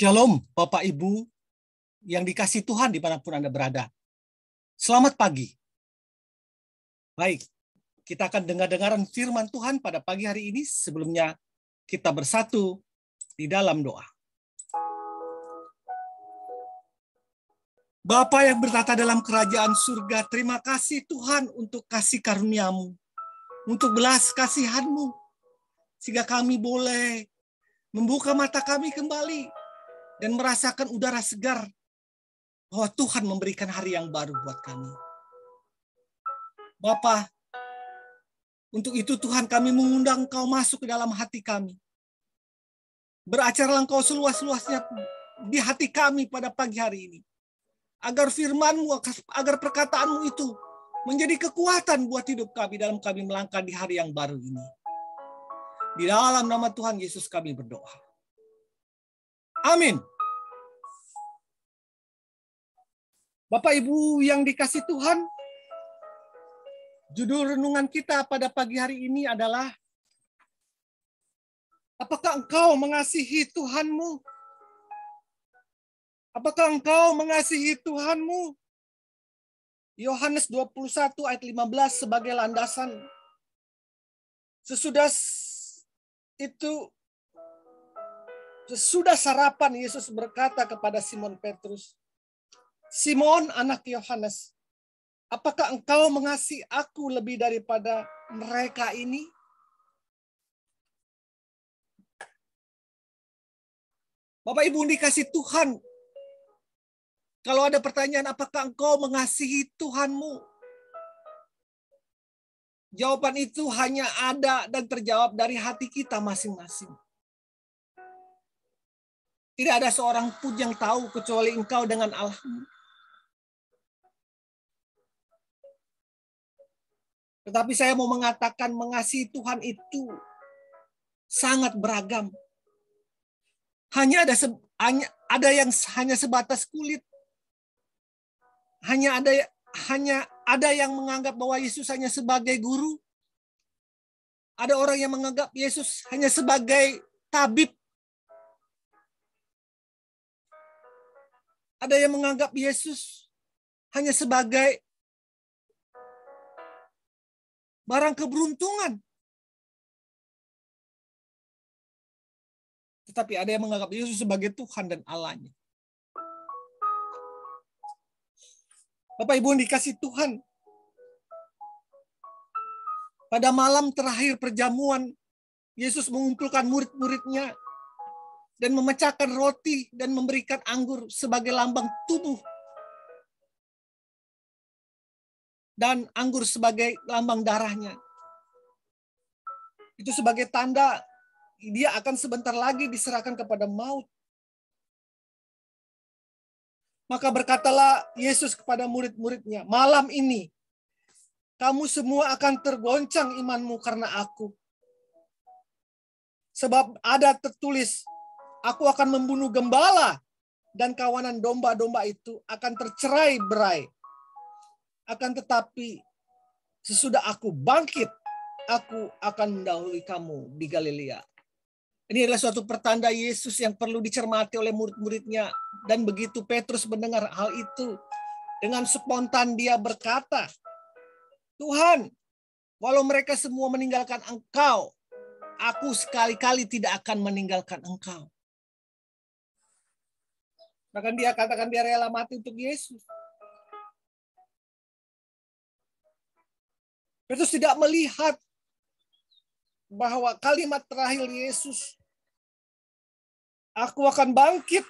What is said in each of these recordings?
Shalom, Bapak Ibu yang dikasihi Tuhan dimanapun Anda berada. Selamat pagi. Baik, kita akan dengar-dengaran firman Tuhan pada pagi hari ini. Sebelumnya kita bersatu di dalam doa. Bapa yang bertata dalam kerajaan surga, terima kasih Tuhan untuk kasih karunia-Mu, untuk belas kasihan-Mu, sehingga kami boleh membuka mata kami kembali dan merasakan udara segar bahwa Tuhan memberikan hari yang baru buat kami. Bapa, untuk itu Tuhan kami mengundang Engkau masuk ke dalam hati kami. Beracarlah Engkau seluas-luasnya di hati kami pada pagi hari ini. Agar firman-Mu, agar perkataan-Mu itu menjadi kekuatan buat hidup kami dalam kami melangkah di hari yang baru ini. Di dalam nama Tuhan Yesus kami berdoa. Amin. Bapak Ibu yang dikasihi Tuhan, judul renungan kita pada pagi hari ini adalah apakah engkau mengasihi Tuhanmu? Apakah engkau mengasihi Tuhanmu? Yohanes 21 ayat 15 sebagai landasan. Sesudah sarapan Yesus berkata kepada Simon Petrus, Simon anak Yohanes, apakah engkau mengasihi aku lebih daripada mereka ini? Bapak Ibu dikasihi Tuhan, kalau ada pertanyaan apakah engkau mengasihi Tuhanmu? Jawaban itu hanya ada dan terjawab dari hati kita masing-masing. Tidak ada seorang pun yang tahu kecuali engkau dengan Allah-Mu. Tetapi saya mau mengatakan mengasihi Tuhan itu sangat beragam. Hanya ada yang hanya sebatas kulit. Hanya ada yang menganggap bahwa Yesus hanya sebagai guru. Ada orang yang menganggap Yesus hanya sebagai tabib. Ada yang menganggap Yesus hanya sebagai barang keberuntungan. Tetapi ada yang menganggap Yesus sebagai Tuhan dan Allah-Nya. Bapak Ibu yang dikasihi Tuhan, pada malam terakhir perjamuan, Yesus mengumpulkan murid-muridnya dan memecahkan roti dan memberikan anggur sebagai lambang tubuh dan anggur sebagai lambang darahnya. Itu sebagai tanda dia akan sebentar lagi diserahkan kepada maut. Maka berkatalah Yesus kepada murid-muridnya, malam ini kamu semua akan tergoncang imanmu karena aku. Sebab ada tertulis, aku akan membunuh gembala dan kawanan domba-domba itu akan tercerai-berai. Akan tetapi sesudah aku bangkit, aku akan mendahului kamu di Galilea. Ini adalah suatu pertanda Yesus yang perlu dicermati oleh murid-muridnya. Dan begitu Petrus mendengar hal itu, dengan spontan dia berkata, Tuhan, walau mereka semua meninggalkan Engkau, aku sekali-kali tidak akan meninggalkan Engkau. Bahkan dia katakan dia rela mati untuk Yesus. Petrus tidak melihat bahwa kalimat terakhir Yesus, aku akan bangkit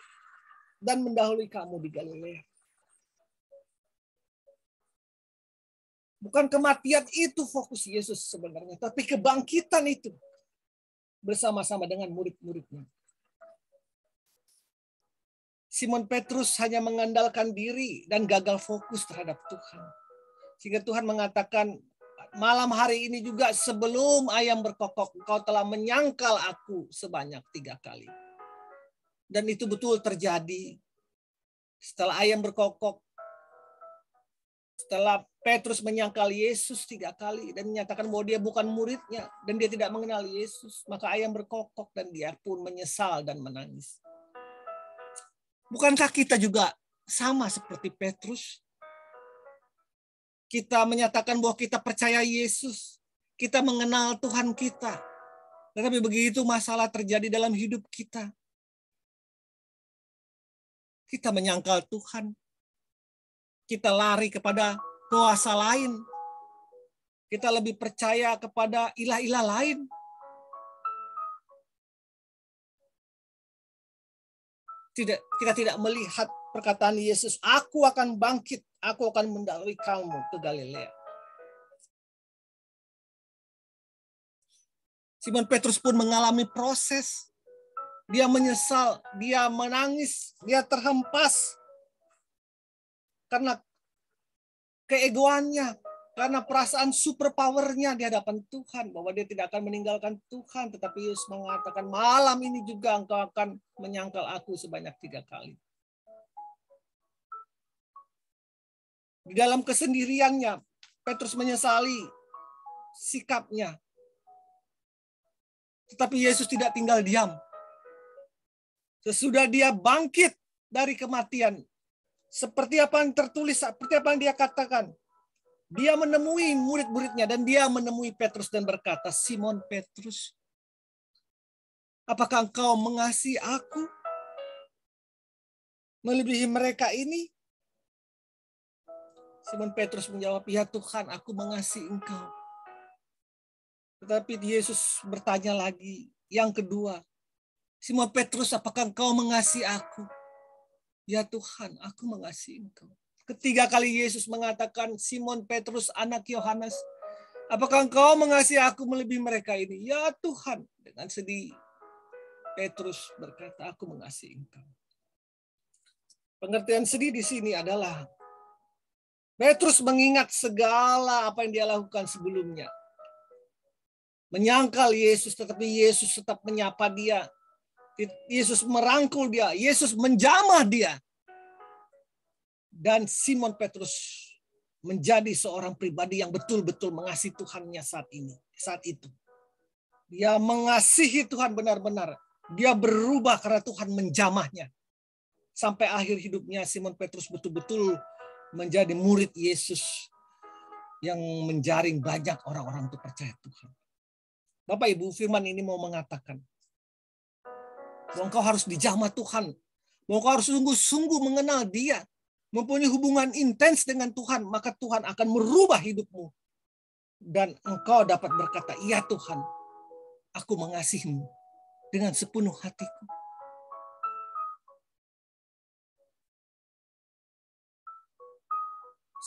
dan mendahului kamu di Galilea. Bukan kematian itu fokus Yesus sebenarnya, tapi kebangkitan itu bersama-sama dengan murid-muridnya. Simon Petrus hanya mengandalkan diri dan gagal fokus terhadap Tuhan. Sehingga Tuhan mengatakan, malam hari ini juga sebelum ayam berkokok, engkau telah menyangkal aku sebanyak 3 kali. Dan itu betul terjadi. Setelah ayam berkokok, setelah Petrus menyangkal Yesus 3 kali dan menyatakan bahwa dia bukan muridnya dan dia tidak mengenal Yesus, maka ayam berkokok dan dia pun menyesal dan menangis. Bukankah kita juga sama seperti Petrus? Kita menyatakan bahwa kita percaya Yesus. Kita mengenal Tuhan kita. Tetapi begitu masalah terjadi dalam hidup kita, kita menyangkal Tuhan. Kita lari kepada kuasa lain. Kita lebih percaya kepada ilah-ilah lain. Kita tidak melihat perkataan Yesus, aku akan bangkit, aku akan mendahului kamu ke Galilea. Simon Petrus pun mengalami proses. Dia menyesal, dia menangis, dia terhempas. Karena keegoannya, karena perasaan superpowernya di hadapan Tuhan, bahwa dia tidak akan meninggalkan Tuhan, tetapi Yesus mengatakan, malam ini juga engkau akan menyangkal aku sebanyak 3 kali. Di dalam kesendiriannya, Petrus menyesali sikapnya. Tetapi Yesus tidak tinggal diam. Sesudah dia bangkit dari kematian, seperti apa yang tertulis, seperti apa yang dia katakan, dia menemui murid-muridnya dan dia menemui Petrus dan berkata, Simon Petrus, apakah engkau mengasihi aku melebihi mereka ini? Simon Petrus menjawab, ya Tuhan, aku mengasihi engkau. Tetapi Yesus bertanya lagi, yang kedua, Simon Petrus, apakah engkau mengasihi aku? Ya Tuhan, aku mengasihi engkau. Ketiga kali Yesus mengatakan, Simon Petrus, anak Yohanes, apakah engkau mengasihi aku melebihi mereka ini? Ya Tuhan, dengan sedih Petrus berkata, aku mengasihi engkau. Pengertian sedih di sini adalah Petrus mengingat segala apa yang dia lakukan sebelumnya. Menyangkal Yesus, tetapi Yesus tetap menyapa dia. Yesus merangkul dia, Yesus menjamah dia. Dan Simon Petrus menjadi seorang pribadi yang betul-betul mengasihi Tuhannya saat itu. Dia mengasihi Tuhan benar-benar. Dia berubah karena Tuhan menjamahnya. Sampai akhir hidupnya Simon Petrus betul-betul menjadi murid Yesus yang menjaring banyak orang-orang untuk percaya Tuhan. Bapak Ibu, firman ini mau mengatakan bahwa engkau harus dijamah Tuhan. Bahwa engkau harus sungguh-sungguh mengenal Dia. Mempunyai hubungan intens dengan Tuhan. Maka Tuhan akan merubah hidupmu. Dan engkau dapat berkata, iya Tuhan, aku mengasihimu dengan sepenuh hatiku.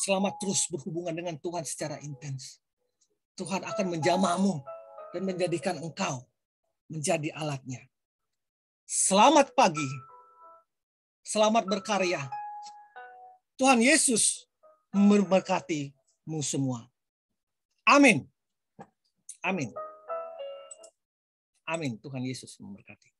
Selamat terus berhubungan dengan Tuhan secara intens. Tuhan akan menjamahmu dan menjadikan engkau menjadi alatnya. Selamat pagi. Selamat berkarya. Tuhan Yesus memberkatimu semua. Amin. Amin. Amin. Tuhan Yesus memberkati.